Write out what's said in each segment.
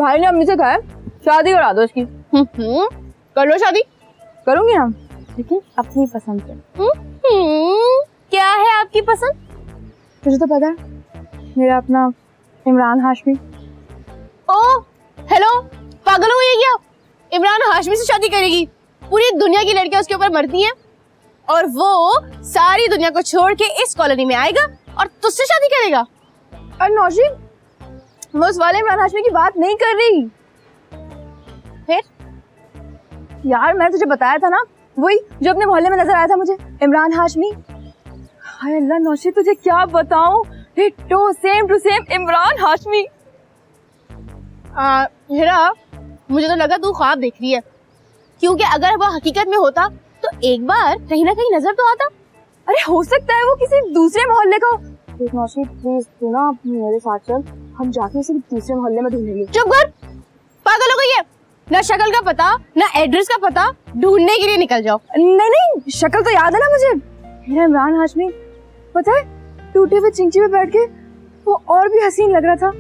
भाई ने अम्मी से कहा है शादी करा दो इसकी। कर लो शादी। करूंगी ना, लेकिन अपनी पसंद से। क्या है आपकी पसंद? तुझे तो पता है, मेरा अपना इमरान हाशमी। ओ हेलो, पागल हो गई क्या? इमरान हाशमी से शादी करेगी? पूरी दुनिया की लड़कियां उसके ऊपर मरती हैं और वो सारी दुनिया को छोड़ के इस कॉलोनी में आएगा और तुझसे शादी करेगा? अरे नौशी, मैं उस वाले इमरान हाशमी की बात नहीं कर रही। फिर यार मैंने तुझे बताया था ना, वही जो अपने मोहल्ले में नजर आया था मुझे, इमरान हाशमी। हाय अल्लाह नौशी, तुझे क्या बताऊं, ditto same to same Imran Hashmi. Hira, मुझे तो लगा तू ख्वाब देख रही है, क्योंकि अगर वो हकीकत में होता तो एक बार कहीं ना कहीं नजर तो आता। अरे हो सकता है वो किसी दूसरे मोहल्ले का। नौशी प्लीज तू ना मेरे साथ चल, हम जाके उसे दूसरे मोहल्ले में ढूंढेंगे। चुप कर, पागल हो गई है? ना शक्ल का पता ना एड्रेस का पता, ढूंढने के लिए निकल जाओ। नहीं, शक्ल तो याद है ना मुझे, मेरा इमरान हाशमी। पता है टूटे हुए चिंची पे बैठ के वो और भी हसीन लग रहा था,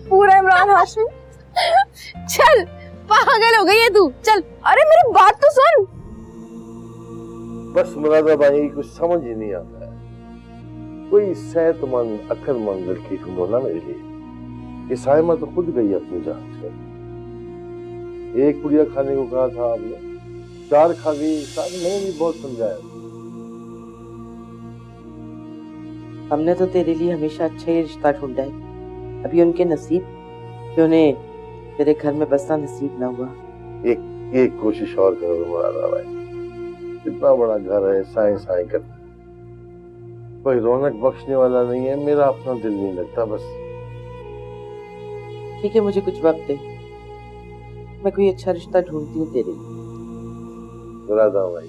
पूरा इमरान हाशमी। चल, पागल हो गई है तू, चल। अरे मेरी बात तो सुन। बस मुरादा भाई कुछ समझ ही नहीं आता है, कोई सेहतमंद अक्लमंद लड़की ढूंढो ना मेरे लिए। ये साइमा तो खुद गई अपनी जान से। एक पुड़िया खाने को कहा था आपने, 4 खा गई। साथ मैंने भी बहुत समझाया। हमने तो तेरे लिए हमेशा अच्छा ही रिश्ता ढूंढा है, अभी उनके नसीब कि उन्हें तेरे घर में बसना नसीब ना हुआ। एक कोशिश और करो मुरादा भाई, इतना बड़ा घर है, साए साए कर कोई रौनक बख्शने वाला नहीं है, मेरा अपना दिल नहीं लगता। बस ठीक है, मुझे कुछ वक्त दे, मैं कोई अच्छा रिश्ता ढूंढती हूँ तेरे लिए। मुरादा भाई,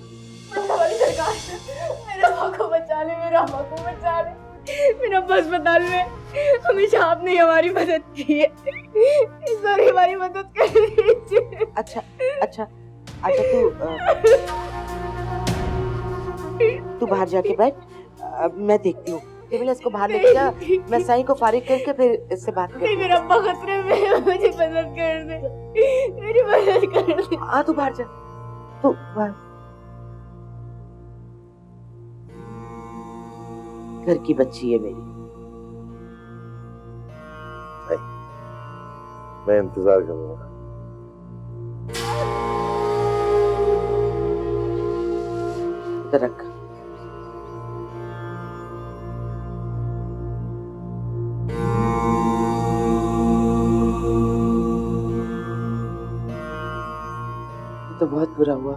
मेरा माँ को बचा ले, मेरा माँ को बचा ले, मेरा अस्पताल में हमेशा आपने हमारी मदद की है, इस बार हमारी मदद कर दीजिए। अच्छा तू बाहर जाके बैठ, मैं देखती हूँ। केवल इसको बाहर लेके जा, मैं साईं को फारिग करके फिर इससे बात करती हूँ। मेरा अब्बा खतरे में है, मुझे मदद कर दे, मेरी मदद कर दे। हाँ तू बाहर जा, तू बाहर। घर की बच्ची है मेरी। मैं इंतजार करूंगा। इधर रख। तो बहुत बुरा हुआ,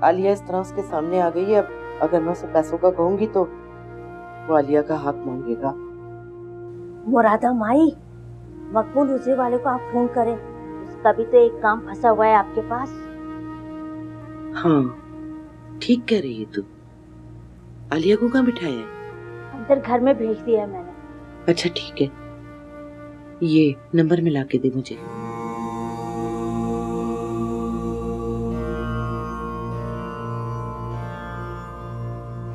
आलिया इस तरह उसके सामने आ गई है। अब अगर मैं उसे पैसों का कहूंगी तो वो आलिया का हाथ मांगेगा। मुरादा माई, मकबूल दूसरे वाले को आप फोन करें, उसका भी तो एक काम फंसा हुआ है आपके पास। हाँ ठीक कह रही है तू। आलिया को कहाँ बिठाया है? अंदर घर में भेज दिया है मैंने। अच्छा ठीक है, ये नंबर मिला के दे मुझे।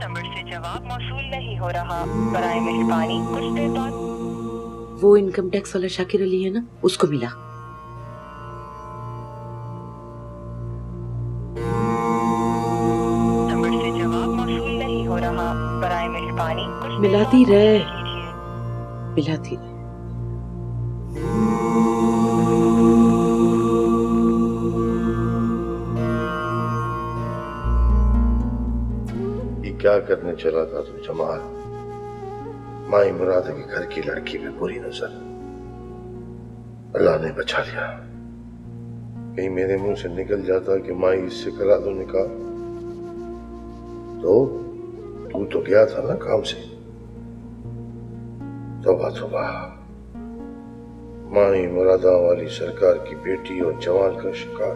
नंबर से जवाब मौसूल नहीं हो रहा, बराए मेहरबानी कुछ देर बाद। वो इनकम टैक्स वाला शाकिर अली है ना, उसको मिला। नंबर से जवाब मौसूल नहीं हो रहा, बराए मेहरबानी कुछ मिलाती रहे, मिलाती रहे। क्या करने चला था तू जमाल? माई मुरादा के घर की लड़की में बुरी नजर, अल्लाह ने बचा लिया। कहीं मेरे मुंह से निकल जाता कि माई इससे करा दो निकाह, तो तू तो गया था ना काम से। तौबा तौबा, माई मुरादा वाली सरकार की बेटी और जवान का शिकार।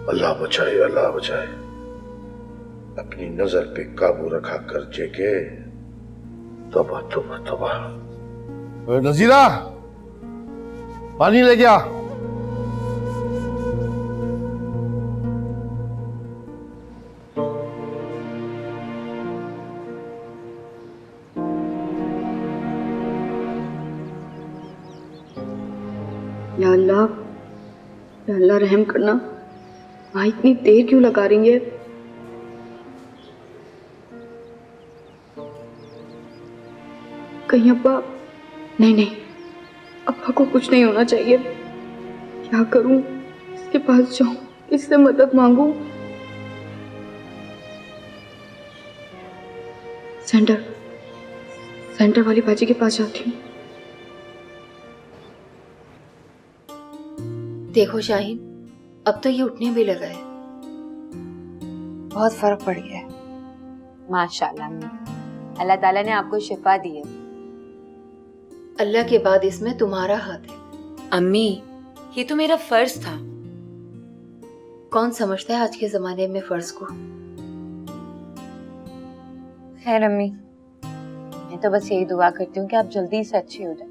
अल्लाह बचाए, अल्लाह बचाए। अपनी नजर पे काबू रखा कर जेके। तौबा तौबा तौबा। नजीरा, पानी ले गया। या अल्लाह, या अल्लाह रहम करना। माँ इतनी देर क्यों लगा रही है? कहीं अब्बा, नहीं नहीं, अब्बा को कुछ नहीं होना चाहिए। क्या करूं? इसके पास जाऊं, इससे मदद मांगू? सेंटर वाली बाजी के पास जाती हूँ। देखो शाहीन, अब तो ये उठने भी लगा है। बहुत फर्क पड़ गया है। माशाल्लाह, अल्लाह ताला ने आपको शिफा दी है। अल्लाह के बाद इसमें तुम्हारा हाथ है। अम्मी, ये तो मेरा फर्ज था। कौन समझता है आज के जमाने में फर्ज को? खैर अम्मी, मैं तो बस यही दुआ करती हूँ कि आप जल्दी से अच्छी हो जाए।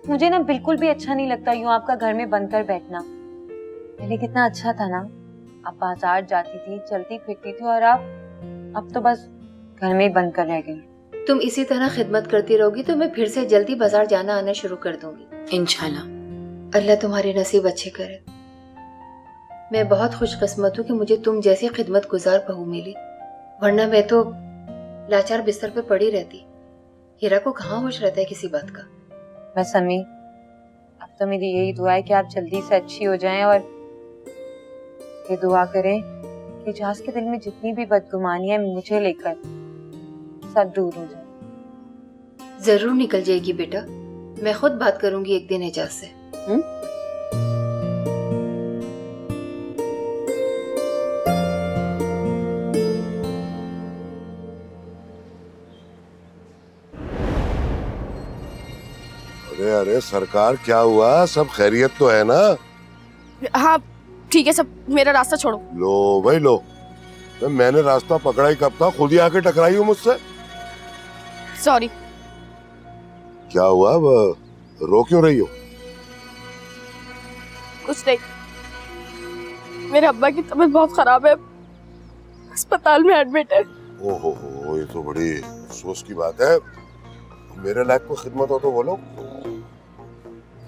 मुझे ना बिल्कुल भी अच्छा नहीं लगता यूं आपका घर में बंद कर बैठना। पहले कितना अच्छा था ना, आप बाजार जाती थी, चलती फिरती थी, और आप अब तो बस घर में ही बंद कर रह गई। तुम इसी तरह खिदमत करती रहोगी तो मैं फिर से जल्दी बाजार जाना आना शुरू कर दूंगी इंशाल्लाह। अल्लाह तुम्हारे नसीब अच्छे करे। मैं बहुत खुशकिस्मत हूँ कि मुझे तुम जैसी खिदमत गुजार बहू मिली, वरना मैं तो लाचार बिस्तर पे पड़ी रहती। हीरा को कहाँ होश रहता है किसी बात का। बस अम्मी, अब तो मेरी यही दुआ है कि आप जल्दी से अच्छी हो जाएं, और ये दुआ करें कि इजाज के दिल में जितनी भी बदगुमानियां मुझे लेकर सब दूर हो जाए। जरूर निकल जाएगी बेटा, मैं खुद बात करूंगी एक दिन एजाज से। अरे अरे सरकार, क्या हुआ? सब खैरियत तो है ना? हाँ ठीक है सब, मेरा रास्ता छोड़ो। लो भाई लो, मैंने रास्ता पकड़ा ही कब था? खुद ही आके टकराई हो मुझसे। सॉरी। क्या हुआ? रो क्यों रही हो? कुछ नहीं, मेरे अब्बा की तबीयत बहुत खराब है, अस्पताल में एडमिट है। ओहो, ये तो बड़ी अफसोस की बात है। मेरे लायक को खिदमत हो तो बोलो।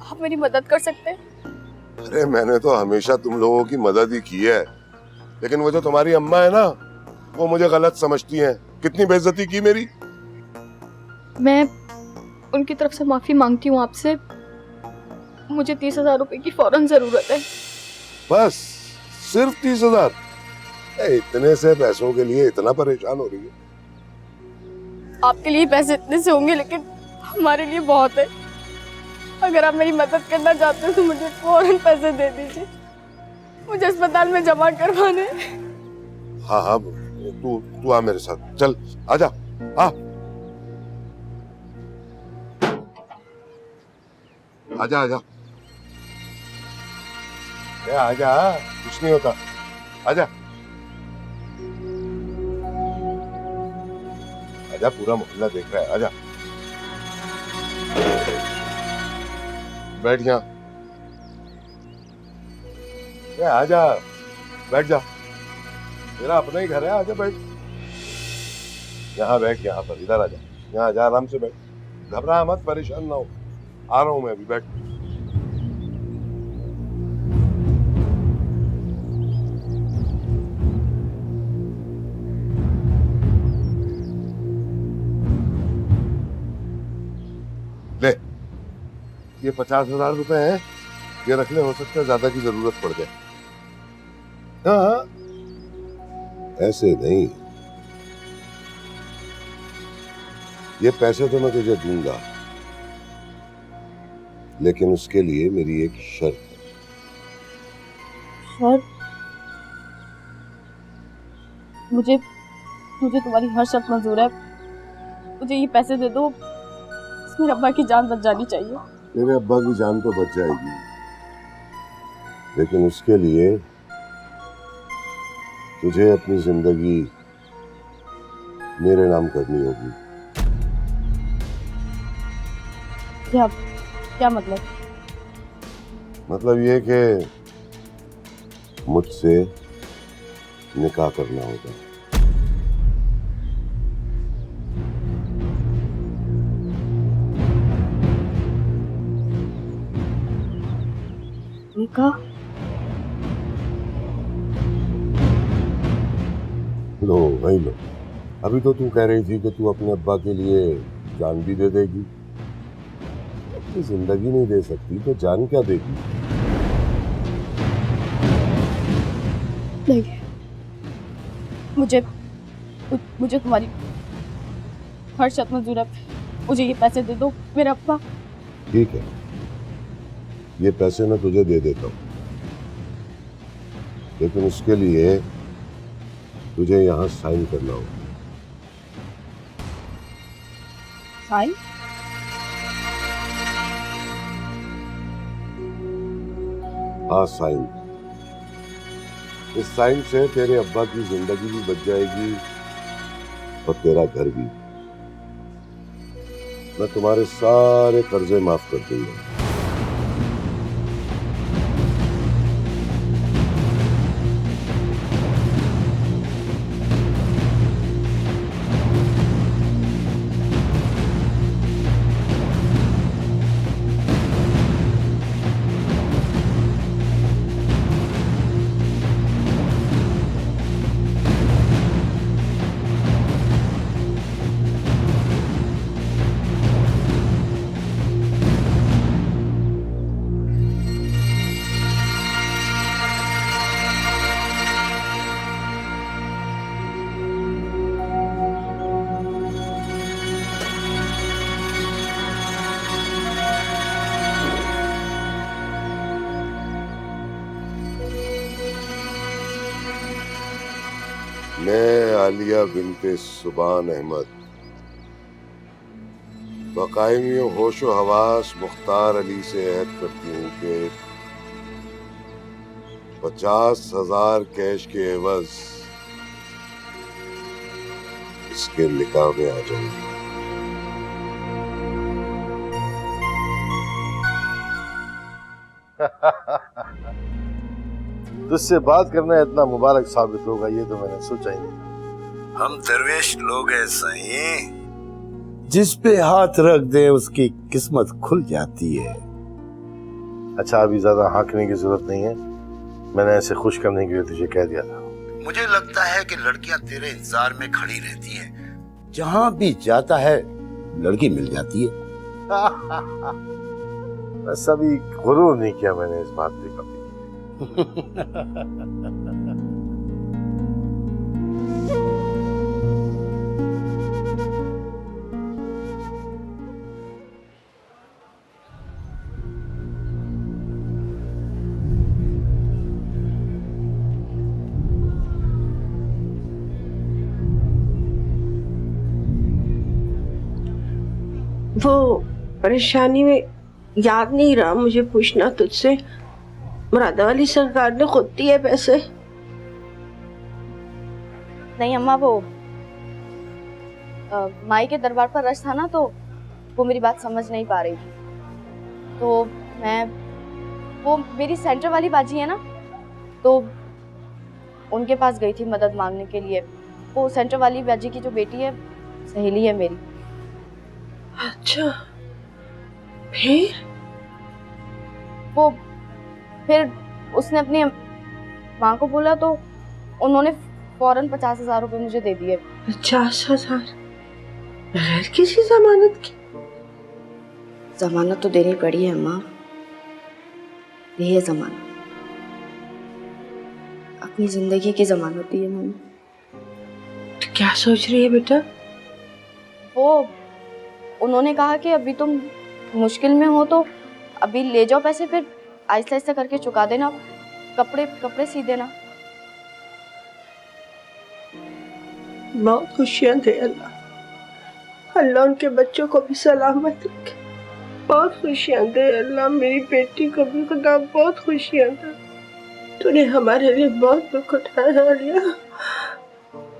आप मेरी मदद कर सकते हैं? अरे मैंने तो हमेशा तुम लोगों की मदद ही की है, लेकिन वो जो तुम्हारी अम्मा है ना, वो मुझे गलत समझती हैं। कितनी बेइज्जती की मेरी। मैं उनकी तरफ से माफी मांगती हूँ आपसे। मुझे 30,000 रुपए की फौरन जरूरत है। बस सिर्फ 30,000? इतने से पैसों के लिए इतना परेशान हो रही है? आपके लिए पैसे इतने से होंगे, लेकिन हमारे लिए बहुत है। अगर आप मेरी मदद करना चाहते हो तो मुझे फौरन पैसे दे दीजिए, मुझे अस्पताल में जमा करवाने। हाँ, तू आ मेरे साथ, चल आजा। आजा आजा, आजा, कुछ नहीं होता, आजा आजा, पूरा मोहल्ला देख रहा है, आजा। बैठ यहाँ, आजा, बैठ जा, तेरा अपना ही घर है, आजा बैठ। यहाँ बैठ, यहाँ पर, इधर आजा, यहाँ आजा, आराम से बैठ, घबरा मत, परेशान ना हो, आ रहा हूं मैं अभी, बैठ। ले, ये 50,000 रुपए हैं, ये रख ले, हो सकता है ज्यादा की जरूरत पड़ जाए। हाँ, ऐसे नहीं, ये पैसे तो मैं तुझे दूंगा, लेकिन उसके लिए मेरी एक शर्त है। शर्त? मुझे तुम्हारी हर शर्त मंजूर है। मुझे ये पैसे दे दो, मेरे अब्बा की जान बच जानी चाहिए। तेरे अब्बा की जान तो बच जाएगी, लेकिन उसके लिए तुझे अपनी जिंदगी मेरे नाम करनी होगी। क्या मतलब? मतलब ये कि मुझसे निकाह करना होगा। पक्का? लो भाई लो, अभी तो तू कह रही थी कि तू अपने अब्बा के लिए जान भी दे देगी। अपनी जिंदगी नहीं दे सकती तो जान क्या देगी? नहीं, मुझे तुम्हारी हर शर्त मंजूर है। मुझे ये पैसे दे दो मेरा अब्बा। ठीक है, ये पैसे मैं तुझे दे देता हूँ, लेकिन उसके लिए तुझे यहाँ साइन करना होगा। साइन? हाँ साइन। इस साइन से तेरे अब्बा की जिंदगी भी बच जाएगी और तेरा घर भी। मैं तुम्हारे सारे कर्जे माफ कर दूंगा। मैं आलिया बिनते सुबान अहमद बकायमी होशो हवास मुख्तार अली से अहद करती हूँ कि 50,000 कैश के एवज इसके निकाह में आ जाऊंगी। तुझसे बात करना इतना मुबारक साबित होगा ये तो मैंने सोचा ही नहीं। हम दरवेश लोग हैं साईं, जिस पे हाथ रख दे उसकी किस्मत खुल जाती है। अच्छा, अभी ज्यादा हाँकने की जरूरत नहीं है, मैंने ऐसे खुश करने के लिए तुझे कह दिया था। मुझे लगता है कि लड़कियां तेरे इंतजार में खड़ी रहती हैं, जहां भी जाता है लड़की मिल जाती है। बस अभी गुरूर नहीं किया मैंने इस बात पे कभी। वो परेशानी में याद नहीं रहा मुझे पूछना तुझसे, मुरादा वाली सरकार ने खुद दिए पैसे? नहीं अम्मा, वो माई के दरबार पर रश था ना, तो वो मेरी बात समझ नहीं पा रही थी। तो वो मेरी सेंटर वाली बाजी है ना, तो उनके पास गई थी मदद मांगने के लिए। वो सेंटर वाली बाजी की जो बेटी है, सहेली है मेरी। अच्छा, फिर उसने अपनी माँ को बोला तो उन्होंने फौरन 50,000 रुपए मुझे दे दिए। 50,000 बगैर किसी जमानत की? जमानत तो देनी पड़ी है माँ, यही है जमानत। अपनी जिंदगी की जमानत दी है मैंने। तो क्या सोच रही है बेटा? वो उन्होंने कहा कि अभी तुम मुश्किल में हो तो अभी ले जाओ पैसे, फिर आहिस्ता आहिस्ता करके चुका देना, कपड़े सी देना। बहुत खुशियां दे अल्लाह, अल्लाह उनके बच्चों को भी सलामत रखे। बहुत खुशियां दे अल्लाह, मेरी बेटी को भी खुदा बहुत खुशियां दे। तूने हमारे लिए बहुत दुख उठाया लिया,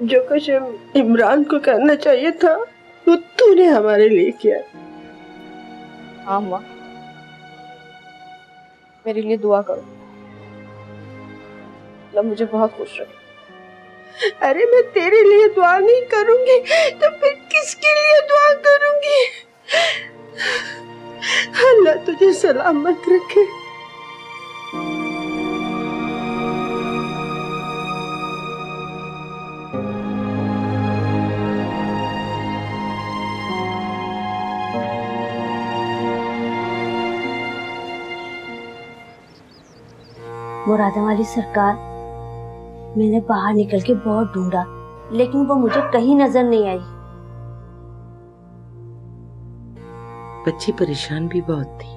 जो कुछ इमरान को करना चाहिए था वो तूने हमारे लिए किया। हाँ माँ, मेरे लिए दुआ करो, अल्लाह मुझे बहुत खुश रखे। अरे मैं तेरे लिए दुआ नहीं करूंगी तो फिर किसके लिए दुआ करूंगी? अल्लाह तुझे सलामत रखे। मुरादा वाली सरकार, मैंने बाहर निकल के बहुत ढूंढा, लेकिन वो मुझे कहीं नजर नहीं आई। बच्ची परेशान भी बहुत थी।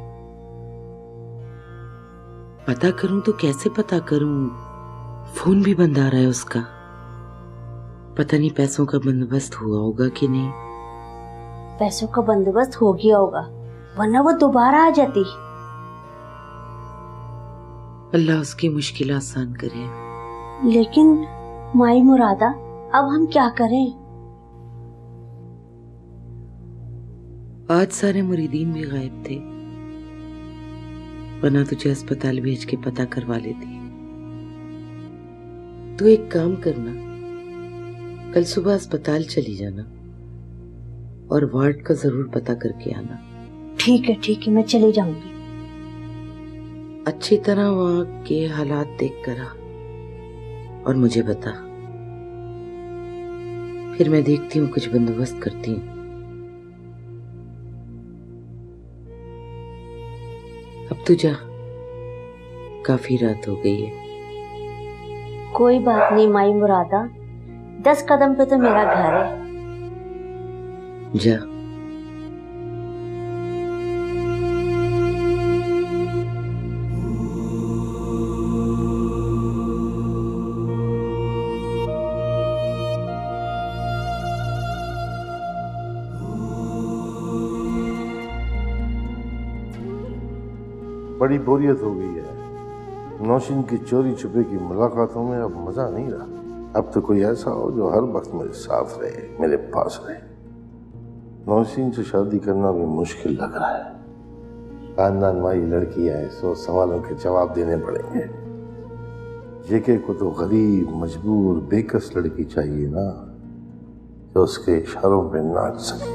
पता करूं तो कैसे पता करूं? फोन भी बंद आ रहा है उसका। पता नहीं पैसों का बंदोबस्त हुआ होगा कि नहीं। पैसों का बंदोबस्त हो गया होगा, वरना वो दोबारा आ जाती। अल्लाह उसकी मुश्किल आसान करे। लेकिन माई मुरादा, अब हम क्या करें? आज सारे मुरीदीन भी गायब थे, वरना तुझे अस्पताल भेज के पता करवा लेती। तू एक काम करना, कल सुबह अस्पताल चली जाना और वार्ड का जरूर पता करके आना। ठीक है, मैं चली जाऊंगी। अच्छी तरह वहां के हालात देख कर आ और मुझे बता, फिर मैं देखती हूँ, कुछ बंदोबस्त करती हूँ। अब तू जा, काफी रात हो गई है। कोई बात नहीं माई मुरादा, 10 कदम पे तो मेरा घर है। जा। बड़ी बोरियत हो गई है। नौशीन की चोरी छुपे की मुलाकातों में अब मजा नहीं रहा। अब तो कोई ऐसा हो जो हर वक्त मेरे साथ रहे, मेरे पास रहे। नौशीन से शादी करना भी मुश्किल लग रहा है। खानदान वाली लड़की है, 100 सवालों के जवाब देने पड़ेंगे। जेके को तो गरीब, मजबूर, बेकस लड़की चाहिए ना, जो उसके इशारों पे नाच सके।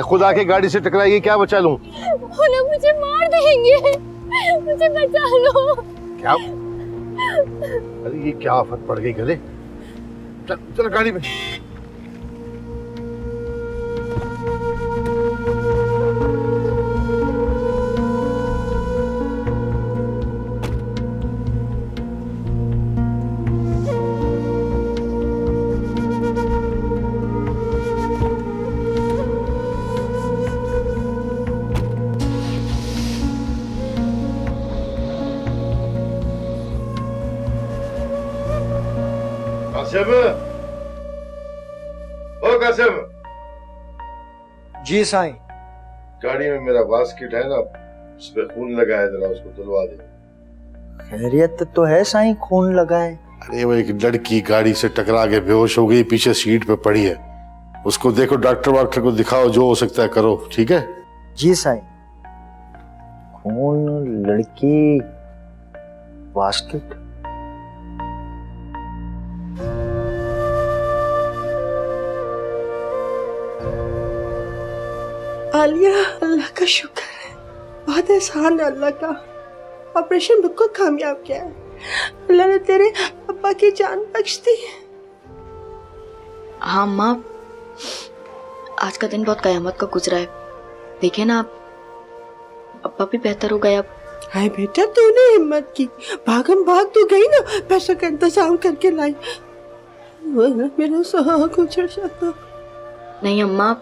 खुद आके गाड़ी से टकराएगी, क्या बचा लूं? वो लोग मुझे मार देंगे, मुझे बचा लो। क्या? अरे ये क्या आफत पड़ गई गले? चल चल गाड़ी में। कासिम, ओ कासिम। जी साईं। गाड़ी में मेरा बास्केट है ना, उस पे खून लगा है, जरा उसको धुलवा दे। खैरियत तो है साईं, खून लगा है। अरे वो एक लड़की गाड़ी से टकरा के बेहोश हो गई, पीछे सीट पे पड़ी है। उसको देखो, डॉक्टर को दिखाओ, जो हो सकता है करो, ठीक है? जी साईं। खून, लड़की, बास्केट। आलिया, अल्लाह का शुक्र है, बहुत एहसान है अल्लाह का। ऑपरेशन बिल्कुल कामयाब किया है। अल्लाह ने तेरे अब्बा की जान बख्श दी। हाँ माँ, आज का दिन बहुत कयामत का गुजरा है। देखे ना आप, अब्बा भी बेहतर हो गए अब। हाय बेटा, तूने हिम्मत की, भागम भाग तू गई ना, पैसों का इंतजाम करके लाई, वरना मेरा सुहाग उजड़ जाता। नहीं अम्मा,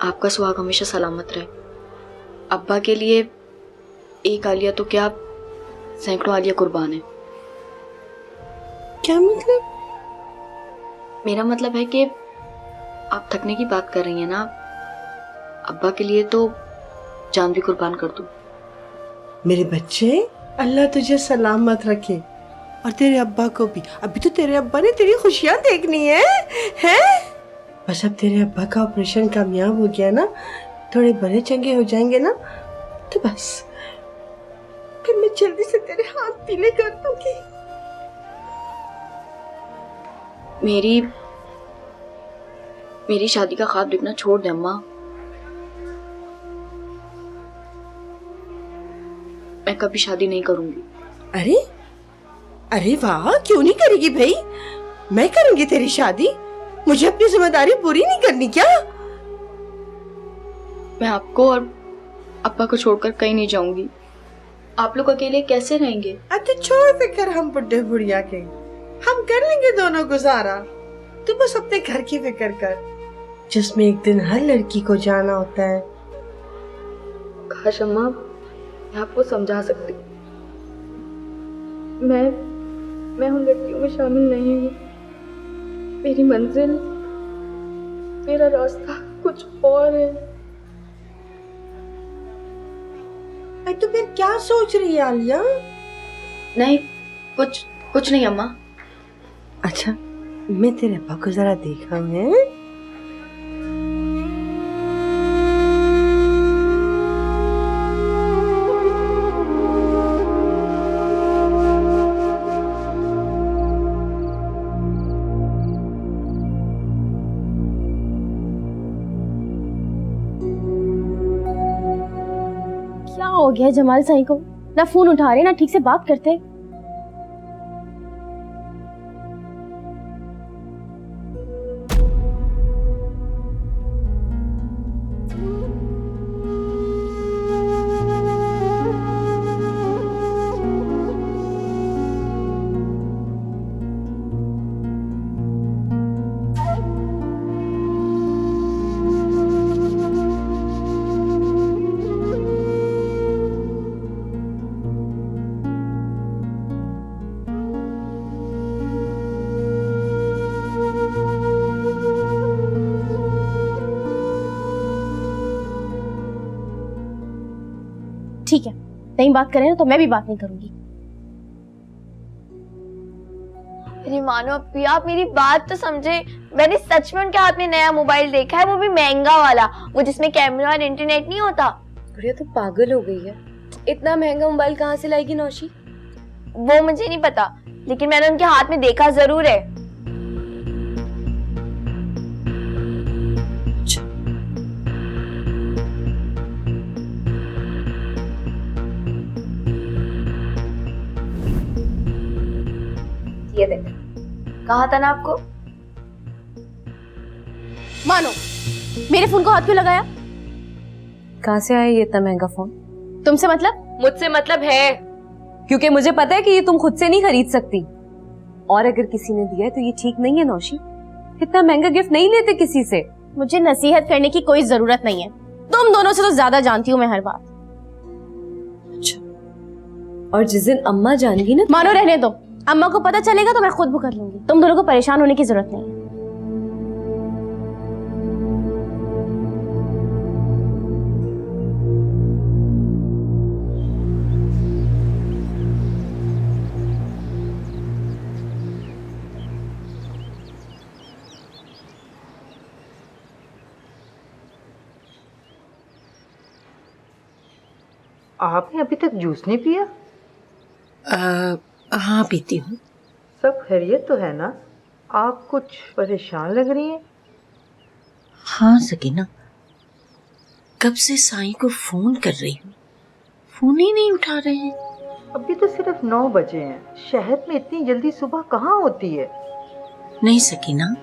आपका सुहाग हमेशा सलामत रहे। अब्बा के लिए एक आलिया तो क्या, सैकड़ों आलिया कुर्बान है। क्या मतलब? मेरा मतलब है कि आप थकने की बात कर रही हैं ना, अब्बा के लिए तो जान भी कुर्बान कर दूं। मेरे बच्चे, अल्लाह तुझे सलामत रखे और तेरे अब्बा को भी। अभी तो तेरे अब्बा ने तेरी खुशियां देखनी है हैं? बस अब तेरे अब्बा का ऑपरेशन कामयाब हो गया ना, थोड़े बड़े चंगे हो जाएंगे ना, तो बस फिर मैं जल्दी से तेरे हाथ पीले कर दूंगी। मेरी शादी का ख्वाब देखना छोड़ दे अम्मा। मैं कभी शादी नहीं करूंगी। अरे अरे वाह, क्यों नहीं करेगी भाई? मैं करूंगी तेरी शादी। मुझे अपनी जिम्मेदारी पूरी नहीं करनी क्या? मैं आपको और अब्बा को छोड़कर कहीं नहीं जाऊंगी। आप लोग अकेले कैसे रहेंगे? अच्छा छोड़ फिक्र हम बुढ़े बुढ़िया के, हम कर लेंगे दोनों गुजारा। तू बस अपने घर की फिक्र कर, जिसमें एक दिन हर लड़की को जाना होता है। काश अम्मा मैं आपको समझा सकती। मैं उन लड़कियों में शामिल नहीं हूँ। मेरी मंजिल, मेरा रास्ता कुछ और है। तो फिर क्या सोच रही है आलिया? नहीं, कुछ नहीं अम्मा। अच्छा, मैं तेरे अब्बा को जरा देखा है। क्या हो गया जमाल साईं को? ना फोन उठा रहे ना ठीक से बात करते। ठीक है, नहीं बात करें ना तो मैं भी बात नहीं करूंगी। अरे मानो अप्पी, आप मेरी बात तो समझे। मैंने सच में उनके हाथ में नया मोबाइल देखा है, वो भी महंगा वाला, वो जिसमें कैमरा और इंटरनेट नहीं होता। गुड़िया तो पागल हो गई है। इतना महंगा मोबाइल कहाँ से लाएगी नौशी? वो मुझे नहीं पता, लेकिन मैंने उनके हाथ में देखा जरूर है। ये देख, कहा था ना आपको। मानो मेरे फोन को हाथ क्यों लगाया? कहाँ से आया ये इतना महंगा फोन? तुमसे मतलब? मुझसे मतलब है, क्योंकि मुझे पता है कि ये तुम खुद से नहीं खरीद सकती, और अगर किसी ने दिया है तो ये ठीक नहीं है नौशी। इतना महंगा गिफ्ट नहीं लेते किसी से। मुझे नसीहत करने की कोई जरूरत नहीं है, तुम दोनों से तो ज्यादा जानती हूँ मैं हर बात। अच्छा, और जिस दिन अम्मा जानेगी ना। मानो रहने दो, अम्मा को पता चलेगा तो मैं खुद भुगत लूंगी। तुम दोनों को परेशान होने की जरूरत नहीं है। आपने अभी तक जूस नहीं पिया? हाँ पीती हूँ। सब खैरियत तो है ना? आप कुछ परेशान लग रही हैं। हाँ सकीना, कब से साईं को फोन कर रही हूँ, फोन ही नहीं उठा रहे हैं। अभी तो सिर्फ 9 बजे हैं, शहर में इतनी जल्दी सुबह कहाँ होती है? नहीं सकीना,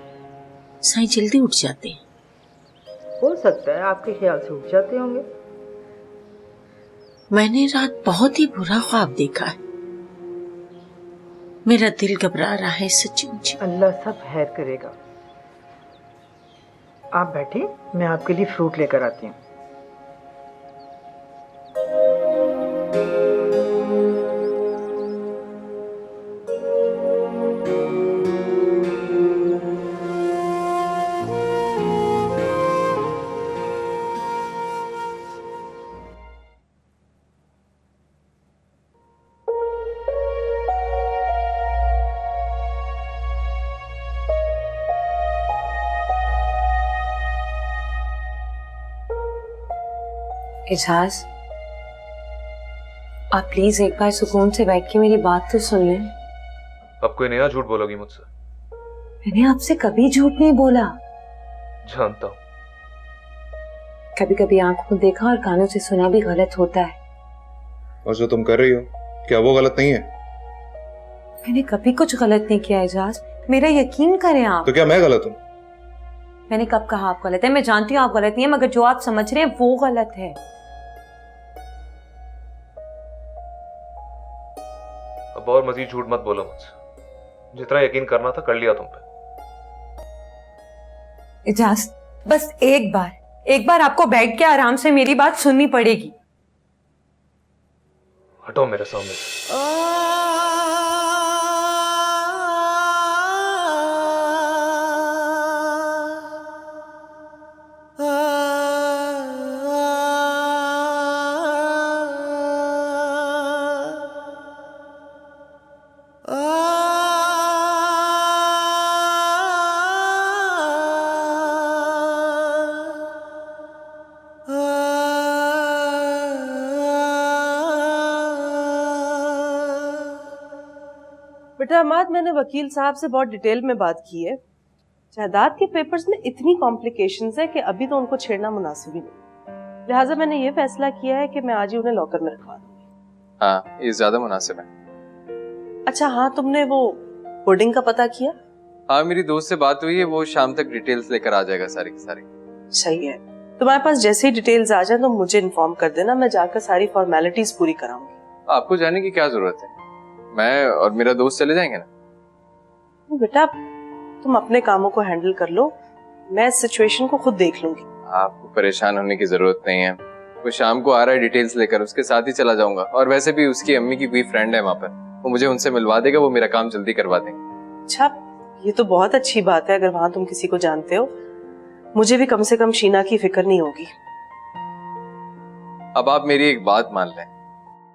साईं जल्दी उठ जाते हैं। हो सकता है आपके ख्याल से उठ जाते होंगे। मैंने रात बहुत ही बुरा ख्वाब देखा है, मेरा दिल घबरा रहा है सच्ची मुझे। अल्लाह सब खैर करेगा। आप बैठिए, मैं आपके लिए फ्रूट लेकर आती हूँ। एजाज, आप प्लीज एक बार सुकून से बैठ के मेरी बात तो सुन लें। अब कोई नया झूठ बोलोगी मुझसे? मैंने आपसे कभी झूठ नहीं बोला। जानता हूँ। कभी कभी आंखों देखा और कानों से सुना भी गलत होता है। और जो तुम कर रही हो, क्या वो गलत नहीं है? मैंने कभी कुछ गलत नहीं किया एजाज, मेरा यकीन करें आप। तो क्या मैं गलत हूँ? मैंने कब कहा आप गलत है? मैं जानती हूँ आप गलत नहीं है, मगर जो आप समझ रहे हैं वो गलत है। अब और मजीद झूठ मत बोलो मुझसे। जितना यकीन करना था कर लिया तुम पे। एजाज, बस एक बार आपको बैठ के आराम से मेरी बात सुननी पड़ेगी। हटो मेरे सामने से। बेटा अमाद, मैंने वकील साहब से बहुत डिटेल में बात की है। जायदाद के पेपर्स में इतनी कॉम्प्लिकेशंस है कि अभी तो उनको छेड़ना मुनासिब ही नहीं। लिहाजा मैंने ये फैसला किया है कि मैं आज ही उन्हें लॉकर में रखवा दूंगी। हाँ, ये ज्यादा मुनासिब है। अच्छा हाँ, तुमने वो होर्डिंग का पता किया? हाँ, मेरी दोस्त से बात हुई है, वो शाम तक डिटेल्स लेकर आ जाएगा सारी की सारी। सही है, तुम्हारे पास जैसे ही डिटेल्स आ जाए तो मुझे इन्फॉर्म कर देना, मैं जाकर सारी फॉर्मेलिटीज पूरी कराऊंगी। आपको जाने की क्या जरूरत है, मैं और मेरा दोस्त चले जाएंगे ना। बेटा तुम अपने कामों को हैंडल कर लो, मैं इस सिचुएशन को खुद देख लूंगी। आपको परेशान होने की जरूरत नहीं है। वो शाम को आ रहा है डिटेल्स लेकर, उसके साथ ही चला जाऊंगा। और वैसे भी उसकी अम्मी की कोई फ्रेंड है वहाँ पर, वो मुझे उनसे मिलवा देगा, वो मेरा काम जल्दी करवा देंगे। अच्छा, ये तो बहुत अच्छी बात है अगर वहां तुम किसी को जानते हो। मुझे भी कम से कम शीना की फिक्र नहीं होगी। अब आप मेरी एक बात मान लें,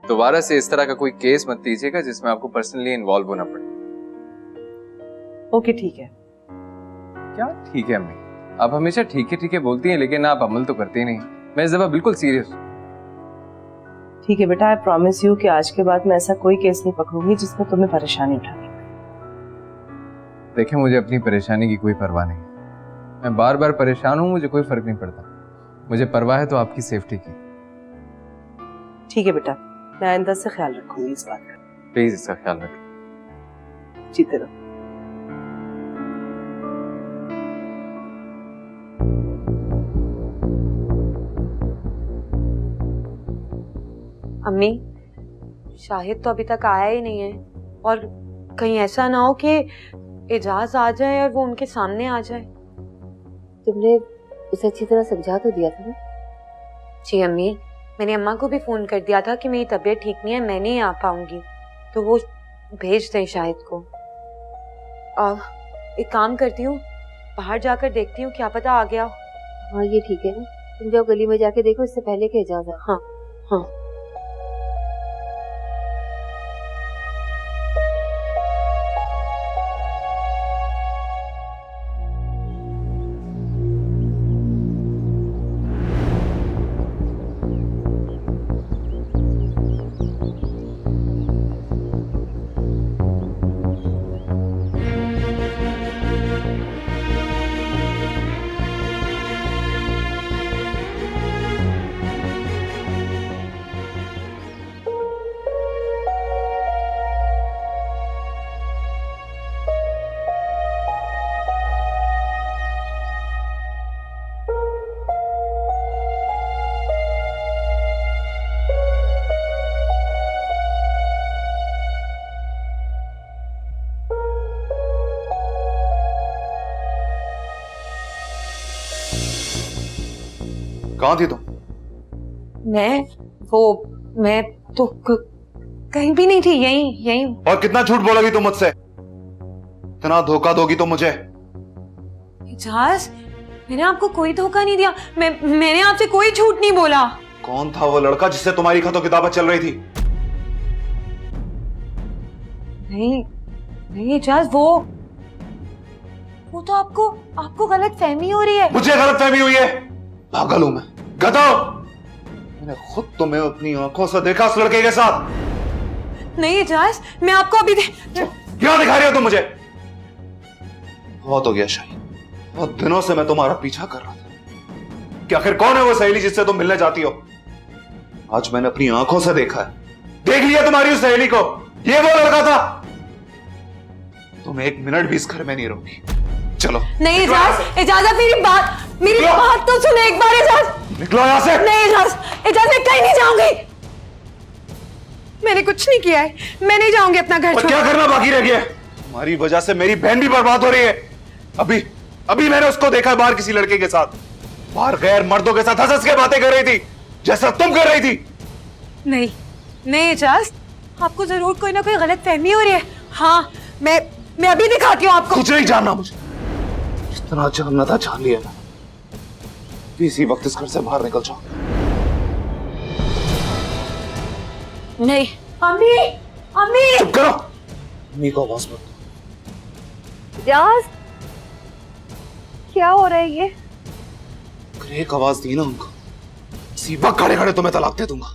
दोबारा से इस तरह का कोई केस मत लीजिएगा जिसमें आपको पर्सनली इन्वॉल्व होना पड़े। ओके ठीक है। क्या ठीक है अम्मी? आप हमेशा ठीक है बोलती हैं, लेकिन आप अमल तो करती नहीं। मैं इस दफा बिल्कुल सीरियस हूँ। ठीक है बेटा, आई प्रॉमिस यू कि आज के बाद मैं ऐसा कोई केस नहीं पकड़ूंगी जिसमें तुम्हें परेशानी उठानी। देखिए, मुझे अपनी परेशानी की कोई परवाह नहीं। मैं बार बार परेशान हूँ, मुझे कोई फर्क नहीं पड़ता। मुझे परवाह है तो आपकी सेफ्टी की। ठीक है बेटा, मैं आइंदा से ख्याल रखूंगी इस बात का। प्लीज इसका ख्याल रखें। जीते रहो। अम्मी, शाहिद तो अभी तक आया ही नहीं है, और कहीं ऐसा ना हो कि एजाज आ जाए और वो उनके सामने आ जाए। तुमने उसे अच्छी तरह समझा तो दिया था ना? जी अम्मी, मैंने अम्मा को भी फोन कर दिया था कि मेरी तबीयत ठीक नहीं है, मैं नहीं आ पाऊंगी, तो वो भेज दें शाहिद को। और एक काम करती हूँ, बाहर जाकर देखती हूँ, क्या पता आ गया। हाँ ये ठीक है ना, तुम जाओ गली में जाके देखो इससे पहले कि एजाज आए। हाँ हाँ। कहाँ थी तुम? मैं तो कहीं भी नहीं थी, यहीं। और कितना झूठ बोलोगी तुम मुझसे? इतना धोखा दोगी तुम मुझे? एजाज, मैंने आपको कोई धोखा नहीं दिया, मैंने आपसे कोई झूठ नहीं बोला। कौन था वो लड़का जिससे तुम्हारी खतो किताबत चल रही थी? नहीं एजाज, वो तो आपको गलत फहमी हो रही है। मुझे गलत फहमी हुई है? पागल हूं मैं, गधा। मैंने खुद तुम्हें अपनी आंखों से देखा उस लड़के के साथ। नहीं एजाज, मैं आपको अभी क्या दिखा रही हो तुम मुझे? बहुत हो गया शाही, बहुत दिनों से मैं तुम्हारा पीछा कर रहा था कि आखिर कौन है वो सहेली जिससे तुम मिलने जाती हो। आज मैंने अपनी आंखों से देखा है, देख लिया तुम्हारी उस सहेली को। ये वो लड़का था। तुम एक मिनट भी इस घर में नहीं रहोगी। चलो। नहीं एजाज, इजाजत, मेरी बात तो सुने एक बार एजाज। निकलो यहां से। नहीं एजाज, मैं कहीं नहीं जाऊंगी। मैंने कुछ नहीं किया है, मैं नहीं जाऊंगी अपना घर छोड़। क्या करना बाकी रह गया? तुम्हारी वजह से मेरी बहन भी बर्बाद हो रही है। अभी मैंने उसको देखा बाहर किसी लड़के के साथ, बाहर गैर मर्दों के साथ हंस के बातें कर रही थी, जैसा तुम कर रही थी। नहीं एजाज, आपको जरूर कोई ना कोई गलत फहमी हो रही है। हाँ, मैं अभी दिखाती हूँ आपको। कुछ नहीं जानना मुझे, जितना जानना था जान लिया ना। इसी वक्त इस घर से बाहर निकल जाओ। नहीं। अम्मी चुप करो। अम्मी को आवाज मत दो। एजाज, क्या हो रहा है ये? अगर एक आवाज दी ना उनको, इसी वक्त खड़े खड़े तुम्हें तलाक दे दूंगा।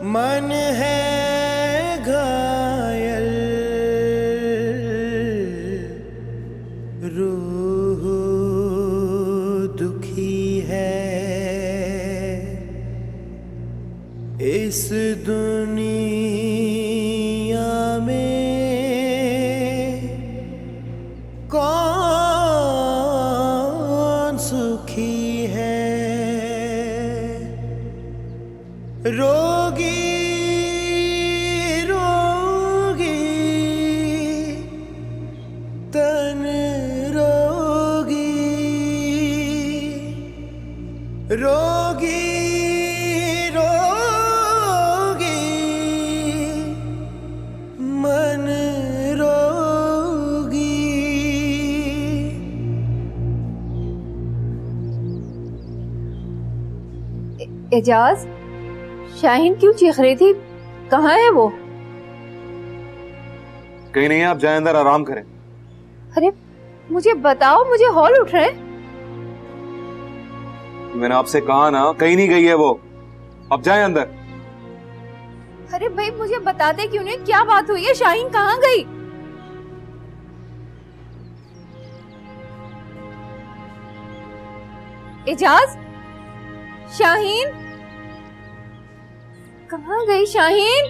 मन है घायल, रूह दुखी है, इस दुनिया में कौन सुखी है। रोगी तन रोगी मन रोगी। एजाज, शाहीन क्यों चीख रही थी? कहाँ है वो? कहीं नहीं है, आप जाए अंदर आराम करें। अरे मुझे बताओ, मुझे हॉल उठ रहे हैं। मैंने आपसे कहा ना, कहीं नहीं गई है वो, अब जाए अंदर। अरे भाई मुझे बताते क्यों नहीं, क्या बात हुई है? शाहीन कहाँ गई? एजाज, शाहीन कहाँ गई? शाहीन